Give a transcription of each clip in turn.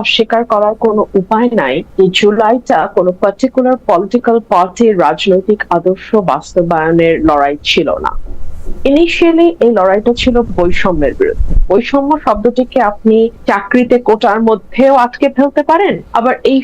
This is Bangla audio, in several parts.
অস্বীকার করার কোনো উপায় নাই যে জুলাইটা কোনো পার্টিকুলার পলিটিক্যাল পার্টির রাজনৈতিক আদর্শ বাস্তবায়নের লড়াই ছিল না। ইনিশিয়ালি এই লড়াইটা ছিল বৈষম্যের বিরুদ্ধে। বৈষম্য শব্দটিকে আপনি চাকরিতে কোটার মধ্যেও আটকে ফেলতে পারেন, আবার এই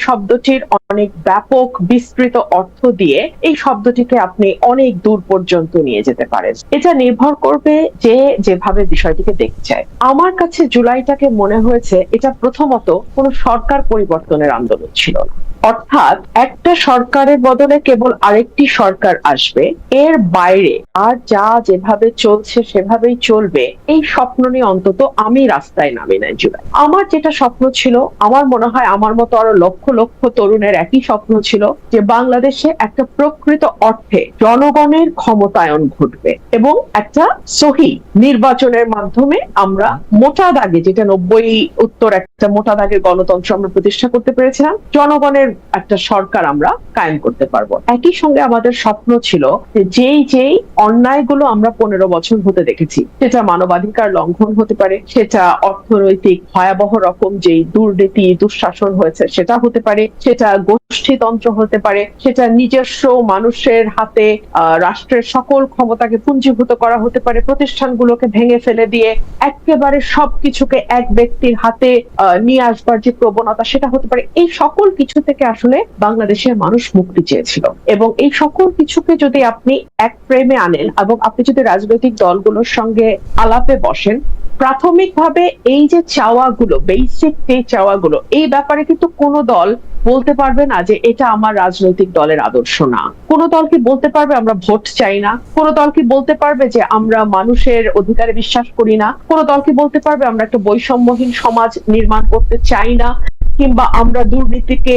শব্দটির অনেক ব্যাপক বিস্তৃত অর্থ দিয়ে এই শব্দটিকে আপনি অনেক দূর পর্যন্ত নিয়ে যেতে পারেন। এটা নির্ভর করবে যে যেভাবে বিষয়টিকে দেখতে চায়। আমার কাছে জুলাইটাকে মনে হয়েছে এটা প্রথমত কোনো সরকার পরিবর্তনের আন্দোলন ছিল না, অর্থাৎ একটা সরকারের বদলে কেবল আরেকটি সরকার আসবে, এর বাইরে আর যা যেভাবে চলছে সেভাবেই চলবে, এই স্বপ্ন নিয়ে অন্তত আমি রাস্তায় নামি নাই জুলাই। আমার যেটা স্বপ্ন ছিল, আমার মনে হয় আমার মতো আরো লক্ষ লক্ষ তরুণের একই স্বপ্ন ছিল যে বাংলাদেশে একটা প্রকৃত অর্থে জনগণের ক্ষমতায়ন ঘটবে এবং একটা সহি নির্বাচনের মাধ্যমে আমরা মোটা দাগে, যেটা 90 উত্তর একটা মোটা দাগের গণতন্ত্র আমরা প্রতিষ্ঠা করতে পেরেছিলাম, জনগণের একটা সরকার আমরা কায়েম করতে পারবো। একই সঙ্গে আমাদের স্বপ্ন ছিল যে যেই অন্যায়গুলো আমরা 15 বছর হতে দেখেছি, সেটা মানবাধিকার লঙ্ঘন হতে পারে, সেটা অর্থনৈতিক ভয়াবহ রকম যেই দুর্নীতি দুঃশাসন হয়েছে সেটা হতে পারে, সেটা গোষ্ঠীতন্ত্র হতে পারে, সেটা নিজস্ব মানুষের হাতে রাষ্ট্রের সকল ক্ষমতাকে পুঞ্জীভূত করা হতে পারে, প্রতিষ্ঠানগুলোকে ভেঙে ফেলে দিয়ে একেবারে সবকিছুকে এক ব্যক্তির হাতে নিয়ে আসবার যে প্রবণতা সেটা হতে পারে। এই সকল কিছু থেকে আসলে বাংলাদেশের মানুষ মুক্তি চেয়েছিল এবং এই সকল কিছুকে যদি আপনি এক ফ্রেমে আনেন এবং আপনি যদি রাজনৈতিক দলগুলোর সঙ্গে আলাপে বসেন, প্রাথমিকভাবে এই যে চাওয়াগুলো, বেসিক যে চাওয়াগুলো, এই ব্যাপারে কিন্তু কোনো দল বলতে পারবে না যে এটা আমার রাজনৈতিক দলের আদর্শ না। কোন দল কি বলতে পারবে আমরা ভোট চাই না? কোন দল কি বলতে পারবে যে আমরা মানুষের অধিকারে বিশ্বাস করি না? কোন দল কি বলতে পারবে আমরা একটা বৈষম্যহীন সমাজ নির্মাণ করতে চাই না, কিংবা আমরা দুর্নীতিকে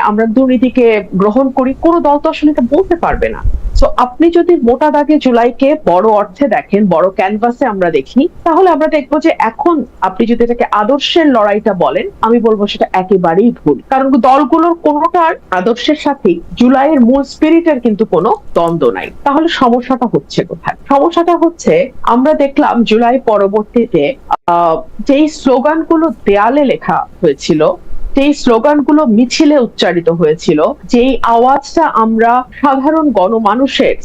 আমরা দুর্নীতিকে গ্রহণ করি? কোন দল তো আসলে এটা বলতে পারবে না। সো আপনি যদি মোটা দাগে জুলাইকে বড় অর্থে দেখেন, বড় ক্যানভাসে আমরা দেখি, তাহলে আমরা দেখবো যে এখন আপনি যদি এটাকে আদর্শের লড়াইটা বলেন, আমি বলবো সেটা একেবারেই ভুল। কারণ দলগুলোর কোনোটার আদর্শের সাথে জুলাইয়ের মূল স্পিরিটের কিন্তু কোনো দ্বন্দ্ব নাই। তাহলে সমস্যাটা হচ্ছে কোথায়? সমস্যাটা হচ্ছে আমরা দেখলাম জুলাই পরবর্তীতে যেই স্লোগানগুলো দেয়ালে লেখা হয়েছিল, যেই স্লোগানগুলো মিছিলে উচ্চারিত হয়েছিল, যেই আওয়াজটা আমরা সাধারণ গণমানুষের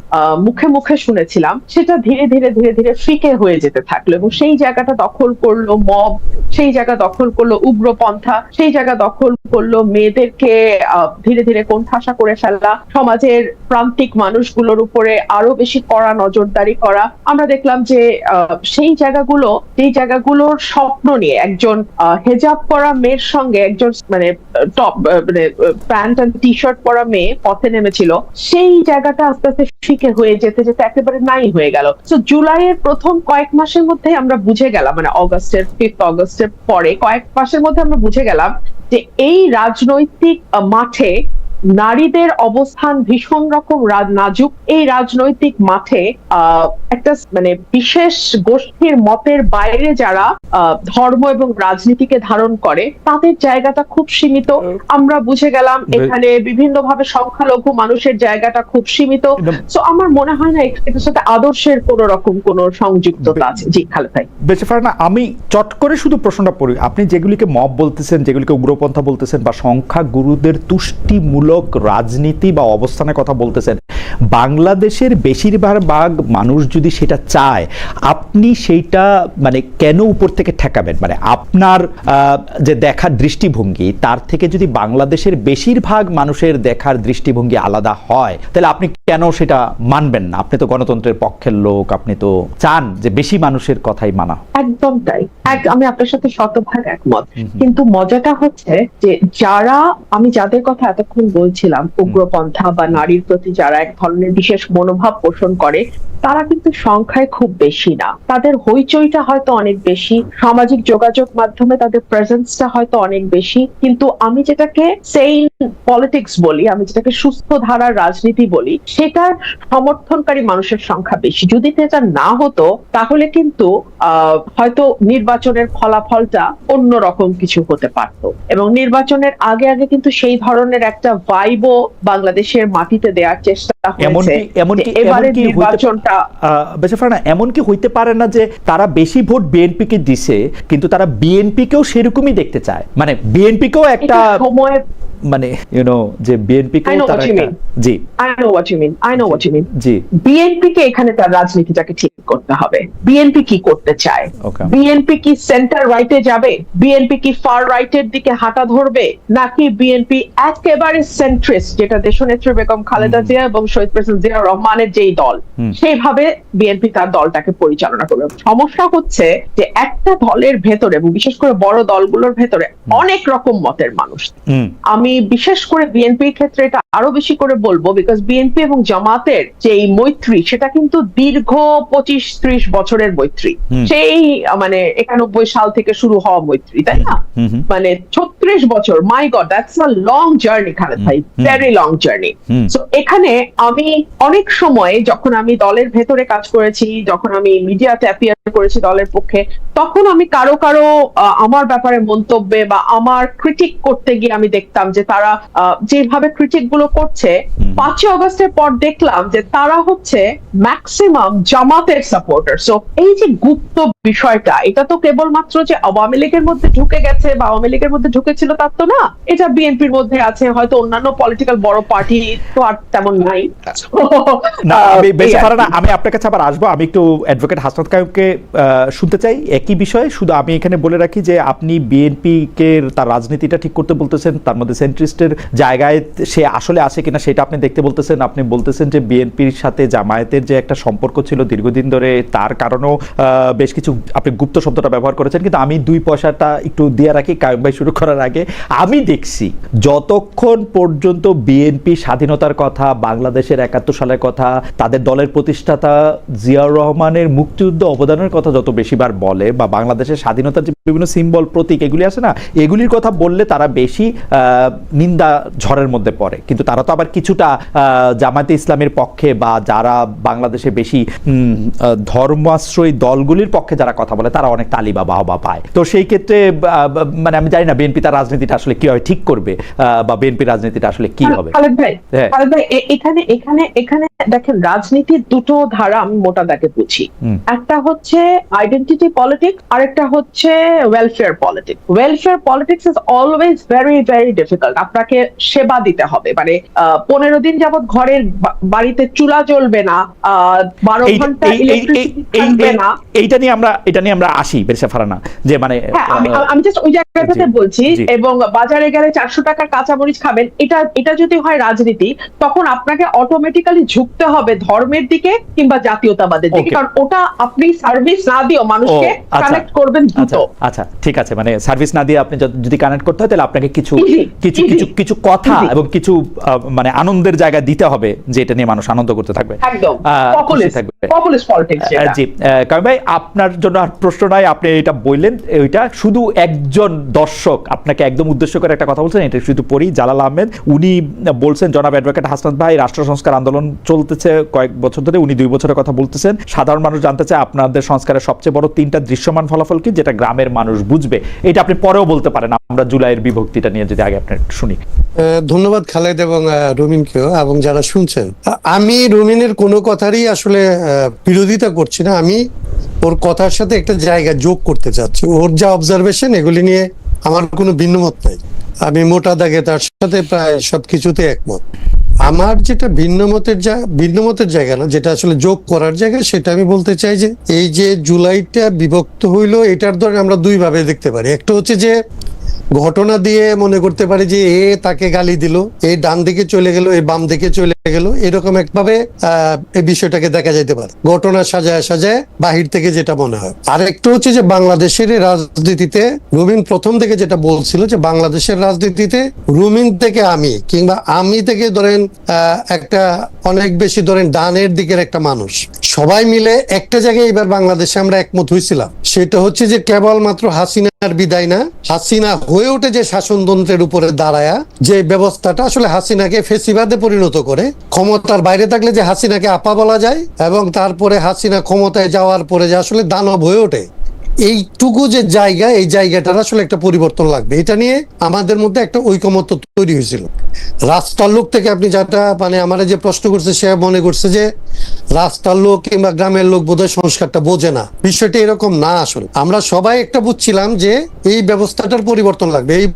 মুখে মুখে শুনেছিলাম, সেটা ধীরে ধীরে ধীরে ধীরে ফিকে হয়ে যেতে থাকলো এবং সেই জায়গাটা দখল করলো মব, সেই জায়গা দখল করলো উগ্রপন্থা, সেই জায়গা দখল করলো মেয়েদেরকে ধীরে ধীরে কোণঠাসা করে ফেলা, সমাজের প্রান্তিক মানুষগুলোর উপরে আরো বেশি কড়া নজরদারি করা। আমরা দেখলাম যে সেই জায়গাগুলোর স্বপ্ন নিয়ে একজন হেজাব পরা মেয়ের সঙ্গে একজন top pant and T shirt পরা মেয়ে পথে নেমেছিল, সেই জায়গাটা আস্তে আস্তে ফিকে হয়ে যেতে যেতে একেবারে নাই হয়ে গেল। তো জুলাইয়ের প্রথম কয়েক মাসের মধ্যে আমরা বুঝে গেলাম, মানে 5 অগস্টের পরে কয়েক মাসের মধ্যে আমরা বুঝে গেলাম যে এই রাজনৈতিক মাঠে নারীদের অবস্থান ভীষণ রকম নাজুক। এই রাজনৈতিক মাঠে একটা বিশেষ গোষ্ঠীর মতের বাইরে যারা ধর্ম এবং রাজনীতিকে ধারণ করে তাদের জায়গাটা খুব সীমিত। আমরা বুঝে গেলাম এখানে বিভিন্নভাবে সংখ্যালঘু মানুষের জায়গাটা খুব সীমিত। তো আমার মনে হয় না এটার সাথে আদর্শের কোন রকম কোন সংযুক্ততা আছে। জি খালেদ ভাই। বেঁচে না, আমি চট করে শুধু প্রশ্নটা পড়ি। আপনি যেগুলিকে মব বলতেছেন, যেগুলিকে উগ্রপন্থা বলতেছেন বা সংখ্যা গুরুদের তুষ্টিমূলক রাজনীতি বা অবস্থানের কথা বলতেছেন, বাংলাদেশের বেশিরভাগ মানুষ যদি সেটা চায়, আপনি সেইটা কেন উপর থেকে ঠেকাবেন? আপনার যে দেখার দৃষ্টিভঙ্গি তার থেকে যদি বাংলাদেশের বেশিরভাগ মানুষের দেখার দৃষ্টিভঙ্গি আলাদা হয়, তাহলে আপনি কেন সেটা মানবেন না? আপনি তো গণতন্ত্রের পক্ষের লোক, আপনি তো চান যে বেশি মানুষের কথাই মানা। একদম তাই, আমি আপনার সাথে শতভাগ একমত। কিন্তু মজাটা হচ্ছে যে আমি যাদের কথা এতক্ষণ বলছিলাম, উগ্রপন্থা বা নারীর প্রতি যারা এক ধরনের বিশেষ মনোভাব পোষণ করে, তারা কিন্তু সংখ্যায় খুব বেশি না। তাদের হইচইটা হয়তো অনেক বেশি, সামাজিক যোগাযোগ মাধ্যমে তাদের প্রেজেন্সটা হয়তো অনেক বেশি, কিন্তু আমি যেটাকে সেইন পলিটিক্স বলি, আমি যেটাকে সুস্থ ধারার রাজনীতি বলি, সেটার সমর্থনকারী মানুষের সংখ্যা বেশি। যদি এটা না হতো তাহলে কিন্তু হয়তো নির্বাচনের ফলাফলটা অন্যরকম কিছু হতে পারত এবং নির্বাচনের আগে আগে কিন্তু সেই ধরনের একটা ভাইবও বাংলাদেশের মাটিতে দেওয়ার চেষ্টা এবারের নির্বাচনটা এমনকি হইতে পারে না যে তারা বেশি ভোট বিএনপি কে দিছে, কিন্তু তারা বিএনপি কেও সেরকমই দেখতে চায়, মানে বিএনপি কেও একটা সময়, মানে যে বিএনপি কে তারা জি I know what you mean জি বিএনপি কে এখানে তার রাজনীতিটাকে ঠিক করতে হবে। বিএনপি কি করতে চায়? বিএনপি কি সেন্টার রাইটে যাবে? বিএনপি কি ফার রাইটের দিকে হাঁটা ধরবে, নাকি বিএনপি একেবারে সেন্ট্রিস্ট, যেটা দেশনেত্রী বেগম খালেদা জিয়া এবং শহীদ প্রেসিডেন্ট জিয়া রহমানের যেই দল, সেইভাবে বিএনপি তার দলটাকে পরিচালনা করবে? সমস্যা হচ্ছে যে একটা দলের ভেতরে, এবং বিশেষ করে বড় দলগুলোর ভেতরে অনেক রকম মতের মানুষ। আমি বিশেষ করে বিএনপির ক্ষেত্রে এটা আরো বেশি করে বলবো, বিকজ বিএনপি এবং জামাতের যে মৈত্রী, সেটা কিন্তু দীর্ঘ 25-30 বছরের মৈত্রী। সেই মানে 91 সাল থেকে শুরু হওয়া মৈত্রী, তাই না? মানে 36 বছর, my God, that's a long journey Khaled ভাই, ভেরি লং জার্নি। সো এখানে আমি অনেক সময় যখন আমি দলের ভেতরে কাজ করেছি, যখন আমি মিডিয়াতে অ্যাপিয়ার করেছি দলের পক্ষে, তখন আমি কারো আমার ব্যাপারে মন্তব্যে বা আমার ক্রিটিক করতে গিয়ে আমি দেখতাম যে তারা যেভাবে ক্রিটিক গুলো করছে, 5 আগস্টের পর দেখলাম যে তারা হচ্ছে ম্যাক্সিমাম জামাতের সাপোর্টার। সো এই যে গুপ্ত বিষয়টা, এটা তো কেবলমাত্র যে আওয়ামী লীগের মধ্যে ঢুকে গেছে বা আওয়ামী লীগের মধ্যে ঢুকেছিল তার তো না, এটা বিএনপির মধ্যে আছে, হয়তো অন্যান্য পলিটিক্যাল বড় পার্টি তো আর তেমন নাই। আমি আপনার কাছে আবার আসবো, আমি একটু অ্যাডভোকেট হাসনাত কাইয়ুমকে শুনতে চাই একই বিষয়ে। শুধু আমি এখানে বলে রাখি যে আপনি বিএনপি কে তার রাজনীতিটা ঠিক করতে বলতেছেন, তার মধ্যে সেন্ট্রিস্টের জায়গায় সে আসলে আছে কিনা সেটা আপনি দেখতে বলতেছেন। আপনি বলতেছেন যে বিএনপির সাথে জামায়াতের যে একটা সম্পর্ক ছিল দীর্ঘদিন ধরে, তার কারণেও বেশ কিছু, আপনি গুপ্ত শব্দটা ব্যবহার করেছেন। কিন্তু আমি 2 পয়সাটা একটু দিয়ে রাখি কাইয়ুম ভাই শুরু করার আগে। আমি দেখছি যতক্ষণ পর্যন্ত বিএনপি স্বাধীনতার কথা, বাংলাদেশের 71 সালের কথা, তাদের দলের প্রতিষ্ঠাতা জিয়াউর রহমানের মুক্তিযুদ্ধ অবদানের কথা যত বেশিবার বলে, বা বাংলাদেশের স্বাধীনতার যে বিভিন্ন সিম্বল, প্রতীক এগুলি আছে না, এগুলির কথা বললে তারা বেশি নিন্দা ঝড়ের মধ্যে পড়ে। কিন্তু তারা তো আবার কিছুটা জামায়াতে ইসলামের পক্ষে, বা যারা বাংলাদেশে বেশি ধর্মাশ্রয়ী দলগুলির পক্ষে যারা কথা বলে, তারা অনেক তালি বা বাহবা পায়। তো সেই ক্ষেত্রে মানে আমি জানি না বিএনপি তার রাজনীতিটা আসলে কিভাবে ঠিক করবে, বা বিএনপি রাজনীতিটা আসলে কি হবে। খালেদ ভাই এখানে দেখেন, রাজনীতির দুটো ধারা আমি মোটা দাগে বুঝি। একটা হচ্ছে আইডেন্টিটি পলিটিক্স, আরেকটা হচ্ছে welfare politics. Welfare politics is always very very difficult. আপনাকে সেবা দিতে হবে, মানে 15 দিন যাবত ঘরের বাড়িতে চুলা জ্বলবে না, 12 ঘন্টা ইলেকট্রিসিটি থাকবে না। এটা নিয়ে আমরা আসি বেরসা ফারানা, যে মানে আমি জাস্ট ওই জায়গাটাতে বলছি। এবং বাজারে গেলে 400 টাকার কাঁচামরিচ খাবেন, এটা যদি হয় রাজনীতি, তখন আপনাকে অটোমেটিক্যালি ঝুঁকতে হবে ধর্মের দিকে কিংবা জাতীয়তাবাদের দিকে, কারণ ওটা আপনি সার্ভিস না দিও মানুষকে কানেক্ট করবেন দ্রুত। আচ্ছা ঠিক আছে, মানে সার্ভিস না দিয়ে আপনি যদি কানেক্ট করতে হয়, তাহলে আপনাকে কিছু কথা এবং কিছু মানে আনন্দের জায়গা দিতে হবে, যে এটা নিয়ে মানুষ আনন্দ করতে থাকবে। একদম পপুলিস্ট পলিটিক্স। জি কাইয়ুম ভাই, আপনার জন্য আর প্রশ্ন নাই, আপনি এটা বললেন। ওইটা শুধু একজন দর্শক আপনাকে একদম উদ্দেশ্য করে একটা কথা বলছেন, এটা শুধু পড়ি। জালাল আহমেদ উনি বলছেন, জনাব অ্যাডভোকেট হাসনাত ভাই, রাষ্ট্র সংস্কার আন্দোলন চলতেছে কয়েক বছর ধরে, উনি 2 বছরের কথা বলতেছেন। সাধারণ মানুষ জানতে চায় আপনাদের সংস্কারের সবচেয়ে বড় 3টা দৃশ্যমান ফলাফল কি, যেটা গ্রামের মানুষ বুঝবে। এটা আপনি পরেও বলতে পারেন, আমরা জুলাইয়ের বিভক্তিটা নিয়ে যদি আগে আপনি শুনি। ধন্যবাদ খালেদ এবং রুমিনকেও, এবং যারা শুনছেন। আমি রুমিনের কোনো কথারই আসলে বিরোধিতা করছি না, আমি ওর কথার সাথে একটা জায়গা যোগ করতে চাচ্ছি। ওর যা অবজারভেশন, এগুলি নিয়ে আমার কোনো ভিন্নমত নাই। আমি মোটা দাগে তার সাথে প্রায় সবকিছুতে একমত। আমার যেটা ভিন্নমতের জায়গা না, যেটা আসলে যোগ করার জায়গা, সেটা আমি বলতে চাই যে এই যে জুলাইটা বিভক্ত হইলো, এটার ধরে আমরা 2 ভাবে দেখতে পারি। একটা হচ্ছে যে ঘটনা দিয়ে মনে করতে পারি যে এ তাকে গালি দিল, এই ডান দিকে চলে গেল, এই বাম দিকে চলে গেল, এরকম একভাবে এই বিষয়টাকে দেখা যাইতে পারে, ঘটনা সাজায় বাহির থেকে যেটা মনে হয়। আর একটু হচ্ছে যে বাংলাদেশের রাজনীতিতে রুমিন প্রথম থেকে যেটা বলছিল, যে বাংলাদেশের রাজনীতিতে রুমিন থেকে আমি, কিংবা আমি থেকে ধরেন একটা অনেক বেশি ধরেন ডানের দিকের একটা মানুষ, সবাই মিলে একটা জায়গায় এবার বাংলাদেশে আমরা একমত হয়েছিলাম। সেটা হচ্ছে যে কেবলমাত্র হাসিনার বিদায় না, হাসিনা হয়ে ওঠে যে শাসনতন্ত্রের উপরে দাঁড়ায়া যে ব্যবস্থাটা আসলে হাসিনাকে ফেসিবাদে পরিণত করে, ক্ষমতার বাইরে থাকলে যে হাসিনাকে আপা বলা যায়, এবং তারপরে হাসিনা ক্ষমতায় যাওয়ার পরে যে আসলে দানব হয়ে ওঠে, এইটুকু যে জায়গা, এই জায়গাটার আসলে একটা পরিবর্তন লাগবে। এটা নিয়ে আমাদের মধ্যে একটা ঐকমত্য তৈরি হয়েছিল। রাস্তার লোক থেকে আপনি যেটা মানে আমার যে প্রশ্ন করছে, সে মনে করছে যে রাস্তার লোক কিংবা গ্রামের লোক বোধহয় সংস্কারটা বোঝে না। বিষয়টা এরকম না। আসলে আমরা সবাই একটা বুঝছিলাম যে এই ব্যবস্থাটার পরিবর্তন লাগবে। এই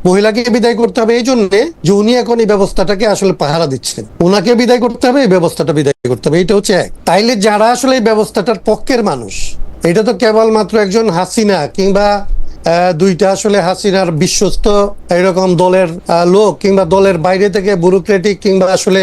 মহিলাকে বিদায় করতে হবে এই জন্য যে উনি এখন এই ব্যবস্থাটাকে আসলে পাহারা দিচ্ছেন, ওনাকে বিদায় করতে হবে, এই ব্যবস্থাটা বিদায় করতে হবে। এটা হচ্ছে এক। তাইলে যারা আসলে এই ব্যবস্থাটার পক্ষের মানুষ, এটা তো কেবলমাত্র একজন হাসিনা কিংবা দুইটা আসলে হাসিনার বিশ্বস্ত এরকম দলের লোক কিংবা দলের বাইরে থেকে ব্যুরোক্রেটিক কিংবা আসলে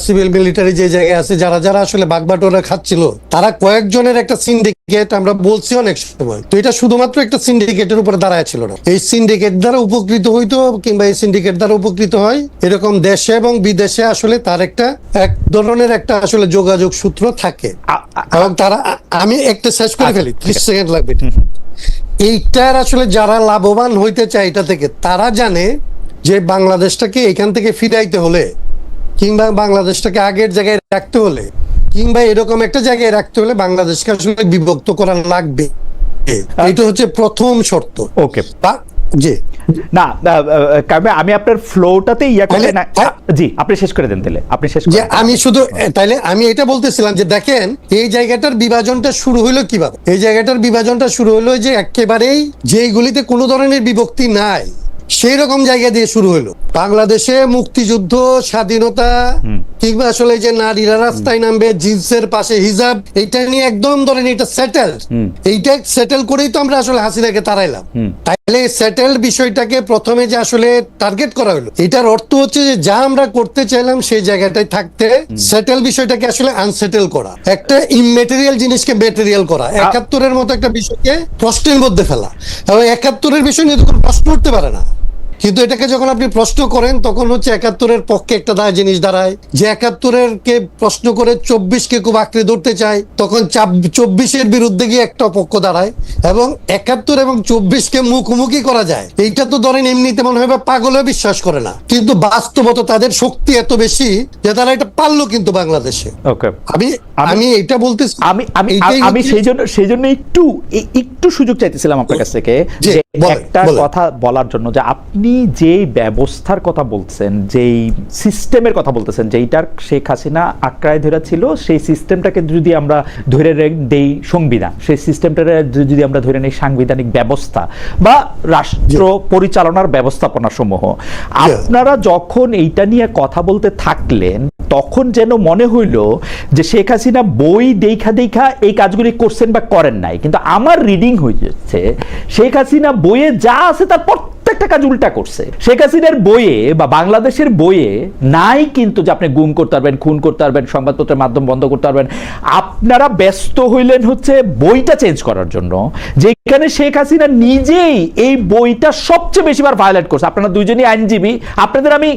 সিভিল মিলিটারি যে জায়গায় আছে, যারা যারা আসলে বাগবাটোয়ারা খাচ্ছিল, তারা কয়েকজনের একটা সিন্ডিকেট। আমরা বলছি অনেক সময়, তো এটা শুধুমাত্র একটা সিন্ডিকেটের উপরে দাঁড়ায় ছিল না। এই সিন্ডিকেট দ্বারা উপকৃত হইতো কিংবা এই সিন্ডিকেট দ্বারা উপকৃত হয় এরকম দেশে এবং বিদেশে আসলে তার একটা এক ধরনের একটা আসলে যোগাযোগ সূত্র থাকে। এবং তারা, আমি একটা শেষ করে ফেলি, 30 সেকেন্ড লাগবে। এইটার আসলে যারা লাভবান হইতে চায় এটা থেকে, তারা জানে যে বাংলাদেশটাকে এখান থেকে ফিরাইতে হলে কিংবা বাংলাদেশটাকে আগের জায়গায় রাখতে হলে কিংবা এরকম একটা জায়গায় রাখতে হলে বাংলাদেশকে আসলে বিভক্ত করা লাগবে। এটা হচ্ছে প্রথম শর্ত। ওকে, জি না কারণ আমি আপনার ফ্লোটাতে করে না। জি, আপনি শেষ করে দেন তাহলে, আপনি শেষ যে আমি শুধু তাইলে আমি এটা বলতেছিলাম যে দেখেন এই জায়গাটার বিভাজনটা শুরু হলো কিভাবে। এই জায়গাটার বিভাজনটা শুরু হলো যে একেবারেই যেইগুলিতে কোনো ধরনের বিভক্তি নাই সেই রকম জায়গা দিয়ে শুরু হলো। বাংলাদেশে মুক্তিযুদ্ধ, স্বাধীনতা কিংবা আসলে যে নারীরা রাস্তায় নামবে, জিন্সের পাশে হিজাব, এইটা নিয়ে একদম ধরেন এটা সেটেল। এইটা সেটেল করেই তো আমরা আসলে হাসিনাকে তাড়াইলাম। তাইলে সেটেল বিষয়টাকে প্রথমে যে আসলে টার্গেট করা হলো, এটার অর্থ হচ্ছে যে যা আমরা করতে চাইলাম সেই জায়গাটায় থাকতে সেটেল বিষয়টাকে আসলে আনসেটেল করা, একটা ইমমেটেরিয়াল জিনিসকে মেটেরিয়াল করা, 71-এর মতো একটা বিষয়কে প্রশ্নের মধ্যে ফেলা। এবং 71-এর বিষয় নিয়ে তো কোনো প্রশ্ন উঠতে পারে না, কিন্তু এটাকে যখন আপনি প্রশ্ন করেন তখন হচ্ছে 71-এর পক্ষে একটা জিনিস দাঁড়ায়। যে 71-এর কে প্রশ্ন করে 24-কে খুব আঁকড়ে ধরতে চায়, তখন 24-এর বিরুদ্ধে গিয়ে একটা পক্ষ দাঁড়ায় এবং 71 এবং 24-কে মুখোমুখি করা যায়। এইটা তো ধরেন এমনিতে মনে হয় পাগলেও বিশ্বাস করে না, কিন্তু বাস্তবত তাদের শক্তি এত বেশি যে তারা এটা পারলো কিন্তু বাংলাদেশে। ওকে, আমি এটা বলতেছি, আমি সেই জন্য একটু সুযোগ চাইতেছিলাম আপনার কাছ থেকে যে একটা কথা বলার জন্য, যে আপনি যেই ব্যবস্থার কথা বলছেন, যেই সিস্টেমের কথা বলতেছেন, যেইটার শেখ হাসিনা আঁকড়ায় ধরে ছিল, সেই সিস্টেমটাকে যদি আমরা ধরে দেই সংবিধান, সেই সিস্টেমটাকে যদি আমরা ধরে নেই সাংবিধানিক ব্যবস্থা বা রাষ্ট্র পরিচালনার ব্যবস্থাপনা সমূহ, আপনারা যখন এইটা নিয়ে কথা বলতে থাকলেন তখন যেন মনে হইল যে শেখ হাসিনা বই দেখা দেখা এই কাজগুলি করছেন বা করেন নাই। কিন্তু আমার রিডিং হয়ে যাচ্ছে শেখ হাসিনা বইয়ে যা আছে তার প্রত্যেকটা কাজ উল্টা করছে। শেখ হাসিনার বইয়ে বা বাংলাদেশের বইয়ে নাই কিন্তু যে আপনি গুম করতে পারবেন, খুন করতে পারবেন, সংবাদপত্রের মাধ্যম বন্ধ করতে পারবেন। আপনারা ব্যস্ত হইলেন হচ্ছে বইটা চেঞ্জ করার জন্য, যেখানে শেখ হাসিনা নিজেই এই বইটা সবচেয়ে বেশিবার ভায়োলেট করছে। আপনারা দুইজনই আইনজীবী, আপনাদের আমি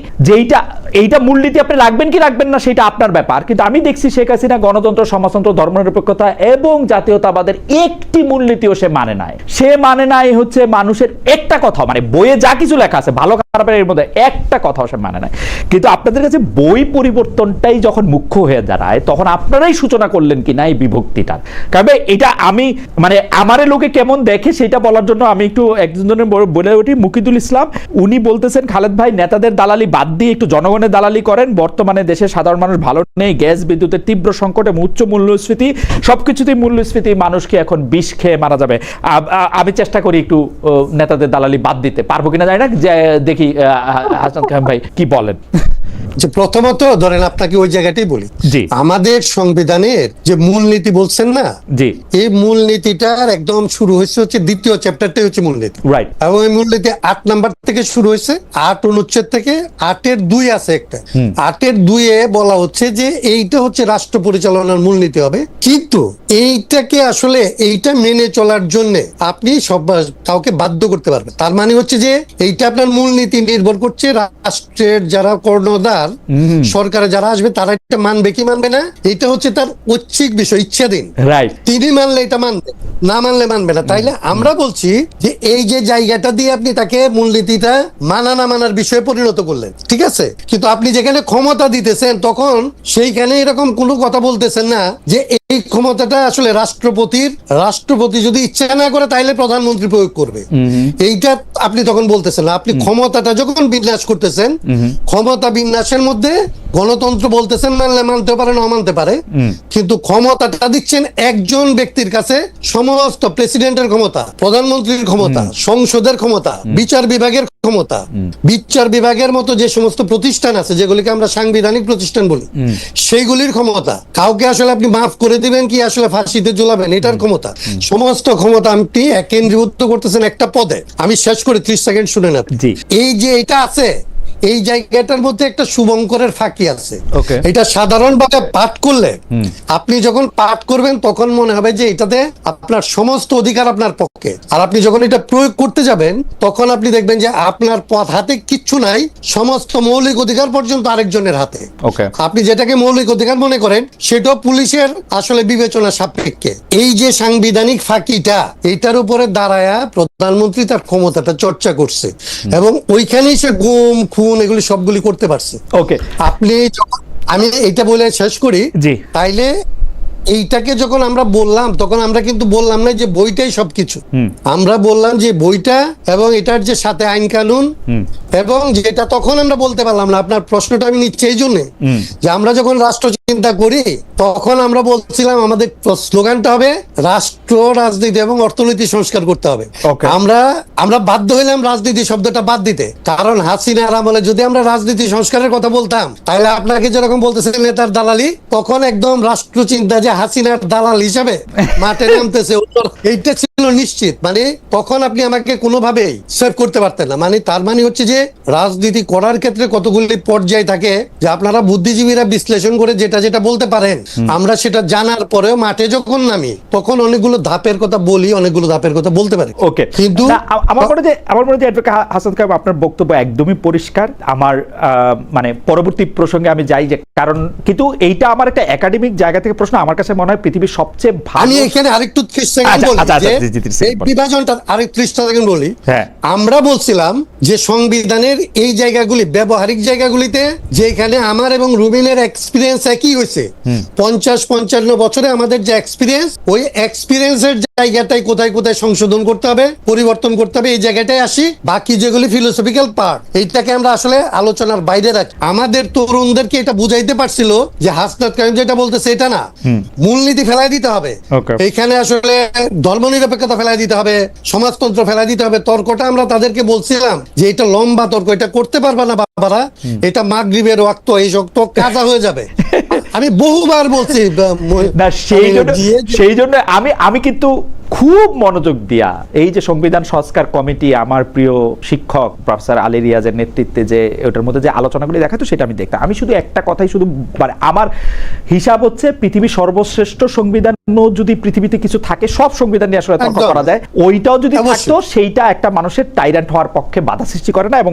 এইটা মূলনীতি আপনি রাখবেন কি রাখবেন না সেটা আপনার ব্যাপার, কিন্তু আমি দেখছি শেখ হাসিনা গণতন্ত্র, সমাজতন্ত্র, ধর্মনিরপেক্ষতা এবং জাতীয়তাবাদের একটি মূলনীতিও সে মানে নাই। সে মানে নাই হচ্ছে মানুষের একটা কথা, মানে বইয়ে যা কিছু লেখা আছে ভালো খারাপের এর মধ্যে একটা কথাও সে মানে নাই। কিন্তু আপনাদের কাছে বই পরিবর্তনটাই যখন মুখ্য হয়ে দাঁড়ায় তখন আপনারাই সূচনা করলেন কিনা এই বিভক্তিটার। কারণ এটা আমি মানে আমারে লোকে কেমন দেখে সেটা বলার জন্য আমি একটু একজনের বলে উঠি। মুকিদুল ইসলাম উনি বলতেছেন, খালেদ ভাই নেতাদের দালালি বাদ দিয়ে একটু জনগণের দালালি করেন। বর্তমানে দেশের সাধারণ মানুষ ভালো নেই, গ্যাস বিদ্যুতের তীব্র সংকট এবং উচ্চ মূল্যস্ফীতি, সবকিছুতেই মূল্যস্ফীতি, মানুষকে এখন বিষ খেয়ে মারা যাবে। আমি চেষ্টা করি একটু নেতাদের দালালি বাদ দিতে পারবো কিনা জানি না, দেখি হাসান খান ভাই কি বলেন। যে প্রথমত ধরেন আপনাকে ওই জায়গাটাই বলি, আমাদের সংবিধানের যে মূলনীতি বলছেন না, এই মূলনীতিটার একদম শুরু হয়েছে হচ্ছে দ্বিতীয় চ্যাপ্টারটাই হচ্ছে মূলনীতি, রাইট? এবং এই মূলনীতি 8 নাম্বার থেকে শুরু হয়েছে, 8 অনুচ্ছেদ থেকে 8-এর 2 আছে একটা, 8-এর 2-এ বলা হচ্ছে যে এইটা হচ্ছে রাষ্ট্র পরিচালনার মূলনীতি হবে। কিন্তু এইটাকে আসলে এইটা মেনে চলার জন্য আপনি সব কাউকে বাধ্য করতে পারবেন। তার মানে হচ্ছে যে এইটা আপনার মূলনীতি নির্ভর করছে রাষ্ট্রের যারা কর্ণধার সরকারে যারা আসবে তারা এটা মানবে কি মানবে না, এটা হচ্ছে তার ঐচ্ছিক বিষয়, ইচ্ছাধীন। রাইট। তিনি মানলে এটা মানবে, না মানলে মানবে না। তাইলে আমরা বলছি যে এই যে জায়গাটা দিয়ে আপনি তাকে মূলনীতিটা মানা না মানার বিষয়ে পরিণত করলেন, ঠিক আছে, কিন্তু আপনি যেখানে ক্ষমতা দিতেছেন তখন সেইখানে এরকম কোনো কথা বলতেছেন না যে এই ক্ষমতাটা আসলে রাষ্ট্রপতি যদি ইচ্ছা না করে তাইলে প্রধানমন্ত্রী প্রয়োগ করবে, এইটা আপনি তখন বলতেছেন না। আপনি ক্ষমতাটা যখন বিন্যাস করতেছেন, ক্ষমতা বিন্যাসের মধ্যে গণতন্ত্র বলতেছেন, মানলে মানতে পারে না মানতে পারে, কিন্তু ক্ষমতাটা দিচ্ছেন একজন ব্যক্তির কাছে, সমস্ত প্রেসিডেন্টের ক্ষমতা, প্রধানমন্ত্রীর ক্ষমতা, সংসদের ক্ষমতা, বিচার বিভাগের ক্ষমতা, বিচার বিভাগের মতো যে সমস্ত প্রতিষ্ঠান আছে যেগুলিকে আমরা সাংবিধানিক প্রতিষ্ঠান বলি, সেইগুলির ক্ষমতা, কাউকে আসলে আপনি মাফ করে দিবেন কি আসলে ফাঁসিতে ঝুলাবেন এটার ক্ষমতা, সমস্ত ক্ষমতা আপনি কেন্দ্রীভূত করতেছেন একটা পদে। আমি শেষ করে 30 সেকেন্ড শুনে না। এই যে এটা আছে, এই জায়গাটার মধ্যে একটা শুভঙ্করের ফাঁকি আছে। এটা সাধারণভাবে পাঠ করলে, আপনি যখন পাঠ করবেন তখন মনে হবে যে এটাতে আপনার সমস্ত অধিকার আপনার পক্ষে, আর আপনি যখন এটা প্রয়োগ করতে যাবেন তখন আপনি দেখবেন যে আপনার হাতে কিচ্ছু নাই, সমস্ত মৌলিক অধিকার পর্যন্ত আরেকজনের হাতে। আপনি যেটাকে মৌলিক অধিকার মনে করেন সেটাও পুলিশের আসলে বিবেচনা সাপেক্ষে। এই যে সাংবিধানিক ফাঁকিটা, এইটার উপরে দাঁড়ায়া প্রধানমন্ত্রী তার ক্ষমতাটা চর্চা করছে এবং ওইখানেই সে গুম খুন এগুলি সবগুলি করতে পারছে। ওকে, আপনি আমি এইটা বলে শেষ করি। তাইলে এইটাকে যখন আমরা বললাম তখন আমরা কিন্তু বললাম না যে বইটাই সবকিছু, আমরা বললাম যে বইটা এবং এটার যে সাথে আইন কানুন, এবং যেটা তখন আমরা বলতে পারলাম না। আপনার প্রশ্নটা আমি নিচ্ছি এই জন্য যে আমরা যখন রাষ্ট্র চিন্তা করি তখন আমরা বলছিলাম আমাদের স্লোগানটা হবে রাষ্ট্র, রাজনীতি এবং অর্থনীতি সংস্কার করতে হবে। আমরা বাধ্য হইলাম রাজনীতি শব্দটা বাদ দিতে, কারণ হাসিনার আমলে যদি আমরা রাজনীতি সংস্কারের কথা বলতাম তাহলে আপনাকে যেরকম বলতেছেন নেতার দালালি, তখন একদম রাষ্ট্র চিন্তা যে হাসিনার দালাল হিসাবে মাঠে নামতেছে এইটা ছিল নিশ্চিত। মানে তখন আপনি আমাকে কোনোভাবেই সেভ করতে পারতেন না। মানে তার মানে হচ্ছে যে রাজনীতি করার ক্ষেত্রে কতগুলি পর্যায় থাকে যে আপনারা বুদ্ধিজীবীরা বিশ্লেষণ করে যেটা যেটা বলতে পারেন, আমরা সেটা জানার পরেও মাঠে যখন নামি তখন অনেকগুলো ধাপের কথা বলি, অনেকগুলো ধাপের কথা বলতে পারি। ওকে, কিন্তু আমার মনে হয় অ্যাডভোকেট হাসান কায়েম আপনার বক্তব্য একদমই পরিষ্কার। আমার মানে পরবর্তী প্রসঙ্গে আমি যাই, যে কারণ কিন্তু এইটা আমার একটা একাডেমিক জায়গা থেকে প্রশ্ন, আমার কাছে মনে হয় পৃথিবীর সবচেয়ে ভালো। আমি এখানে আরেকটু 30 সেকেন্ড বলি, এই বিভাজনটা আরেকটু 30 সেকেন্ড বলি। আমরা বলছিলাম যে সংবিধানের এই জায়গাগুলি, ব্যবহারিক জায়গাগুলিতে, যেখানে আমার এবং রুবিনের এক্সপিরিয়েন্স একই হয়েছে 50-55 বছরে, আমাদের যে এক্সপিরিয়েন্স, ওই এক্সপিরিয়েন্সের জায়গাটাই কোথায় কোথায় সংশোধন করতে হবে, পরিবর্তন করতে হবে, এই জায়গাটাই আসি। বাকি যেগুলি ফিলোসফিক্যাল পার্ট, এইটাকে আমরা আসলে আলোচনার বাইরে রাখি। আমাদের তরুণদেরকে এটা বুঝাইতে পারছিল যে হাসনাত কায়েম যেটা বলতেছে এটা না, মূলনীতি ফেলাই দিতে হবে, এইখানে আসলে ধর্মনিরপেক্ষতা ফেলাই দিতে হবে, সমাজতন্ত্র ফেলাই দিতে হবে। তর্কটা আমরা তাদেরকে বলছিলাম যে এটা লম্বা তর্ক, এটা করতে পারবা না বাবারা, এটা মাগরিবের ওয়াক্ত, এই শক্ত কাজা হয়ে যাবে। আমি বহুবার বলছি না, সেই জন্য আমি কিন্তু খুব মনোযোগ দিয়া এই যে সংবিধান সংস্কার কমিটি, আমার প্রিয় শিক্ষক প্রফেসর আলী রিয়াজের নেতৃত্বে যে ওটার মধ্যে যে আলোচনাগুলি দেখাতো সেটা আমি দেখতাম। আমি শুধু একটা কথাই শুধু মানে আমার হিসাব হচ্ছে পৃথিবীর সর্বশ্রেষ্ঠ সংবিধান যদি পৃথিবীতে কিছু থাকে, সব সংবিধান নিয়ে আসলে তর্ক করা যায়, ওইটাও যদি থাকতো সেইটা একটা মানুষের টাইরান্ট হওয়ার পক্ষে বাধা সৃষ্টি করে না এবং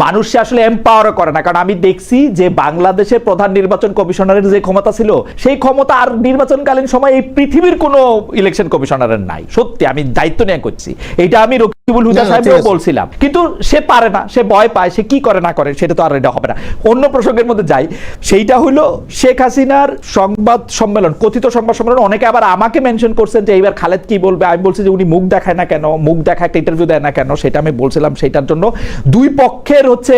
মানুষকে আসলে এম্পাওয়ার করে না। কারণ আমি দেখছি যে বাংলাদেশের প্রধান নির্বাচন কমিশনারের যে ক্ষমতা ছিল, সেই ক্ষমতা আর নির্বাচনকালীন সময় এই পৃথিবীর কোনো ইলেকশন কমিশনার নাই। সত্যি আমি দায়িত্ব নিয়ে করছি, এটা আমি রকিবুল হুদা সাহেবও বলছিলাম, কিন্তু সে পারে না, সে ভয় পায়, সে কি করে না করে সেটা তো আর এটা হবে না। অন্য প্রসঙ্গের মধ্যে যাই, সেইটা হলো শেখ হাসিনার সংবাদ সম্মেলন, কথিত সংবাদ সম্মেলন। অনেকে আবার আমাকে মেনশন করছেন যে এইবার খালেদ কি বলবে। আমি বলছি যে উনি মুখ দেখায় না কেন, মুখ দেখায় একটা ইন্টারভিউ দেয় না কেন, সেটা আমি বলছিলাম। সেটার জন্য দুই পক্ষের হচ্ছে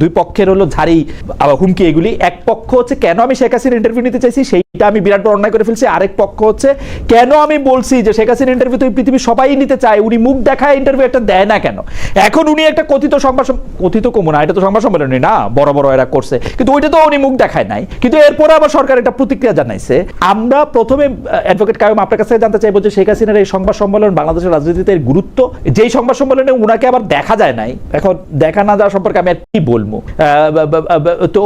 দুই পক্ষের হলো ঝাড়ি হুমকি এগুলি। এক পক্ষ হচ্ছে কেন আমি শেখ হাসিনার ইন্টারভিউ নিতে চাইছি সেইটা আমি বিরাট বড় অন্যায় করে ফেলছি, আরেক পক্ষ হচ্ছে কেন আমি বলছি যে শেখ হাসিনার ইন্টারভিউ তো পৃথিবী সবাই নিতে চায়, উনি মুখ দেখায় ইন্টারভিউ একটা দেয় না কেন। এখন উনি একটা কথিত কমুনা, এটা তো সংবাদ সম্মেলনই না, বড় বড় এরা করছে, কিন্তু ওইটা তো উনি মুখ দেখায় নাই। কিন্তু এরপরে আবার সরকার একটা প্রতিক্রিয়া জানাইছে। আমরা প্রথমে অ্যাডভোকেট কায়েম আপনার কাছে জানতে চাইবো যে শেখ হাসিনার এই সংবাদ সম্মেলন বাংলাদেশের রাজনীতিতে গুরুত্ব, যেই সংবাদ সম্মেলনে উনাকে আবার দেখা যায় নাই, এখন দেখা না যাওয়া সম্পর্কে আমি আর কি বলবো। তো